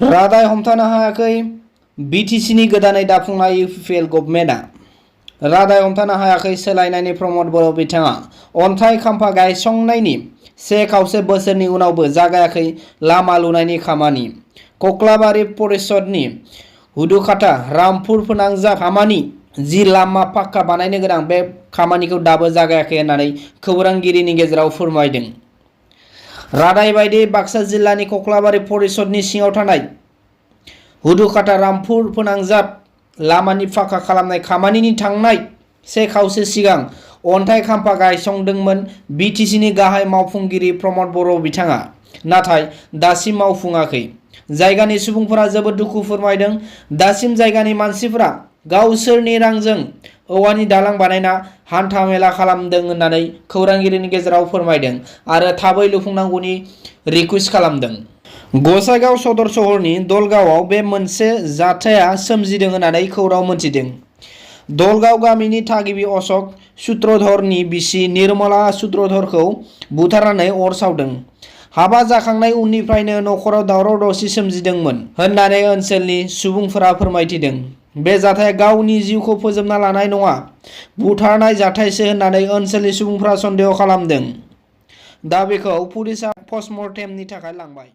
रादाय हमथानो हायाखै बिटिसिनि गोदानै दाफुंनाय इउपिपिएल गभर्नमेन्टआ। रादाय हमथानो हायाखै सोलायनायनि प्रमद बर' बिथाङा अन्थाइ खाम्फा गायसंनायनि 1.5 बोसोरनि उनावबो जागायाखै लामा लुनायनि खामानि। कक्लाबारि परिषदनि हुदुखाथा रामपुर फोनांजाब खामानि जि लामा पाक्का बानायनो गोनां बे खामानिखौ दाबो जागायाखै होननानै खौरांगिरिनि गेजेराव फोरमायदों। रादाय बायदियै बाक्सा जिल्लानि कक्लाबारि परिषदनि सिङाव थानाय हुदुखाथा रामपुर फोनांजाब लामानि पाक्का खालामनाय खामानिनि थांनाय 1.5 सिगां अन्थाइ खाम्फा गायसंदोंमोन बिटिसिनि गाहाय मावफुंगिरि प्रमद बर' बिथाङा, नाथाय दासिम मावफुङाखै। जायगानि सुबुंफोरा जोबोद दुखु फोरमायदों। दासिम जायगानि मानसिफोरा गावसोरनि रांजों औवानि दालां बानायना हान्था मेला खालामदों होननानै खौरांगिरिनि गेजेराव फोरमायदों आरो थाबै लुफुंनांगौनि रिक्वेस्ट खालामदों। गसाइगाव सदर सहरनि दलगावआव बे मोनसे जाथाया सोमजिदों होननानै खौरां मोनथिदों। दलगाव गामिनि थागिबि अशक सूत्रधरनि बिसि निर्मला सूत्रधरखौ बुथारनानै अर सावदों। हाबा जाखांनाय उननिफ्रायनो नखराव दावराव दावसि सोमजिदोंमोन होननानै ओनसोलनि सुबुंफोरा फोरमायथिदों। बे जाथाया गावनि जिउखौ फोजोबना लानाय नङा, बुथारनाय जाथायसो होननानै ओनसोलनि सुबुंफोरा सन्देह खालामदों। दा बेखौ पुलिसआ पस्टमर्टेमनि थाखाय लांबाय।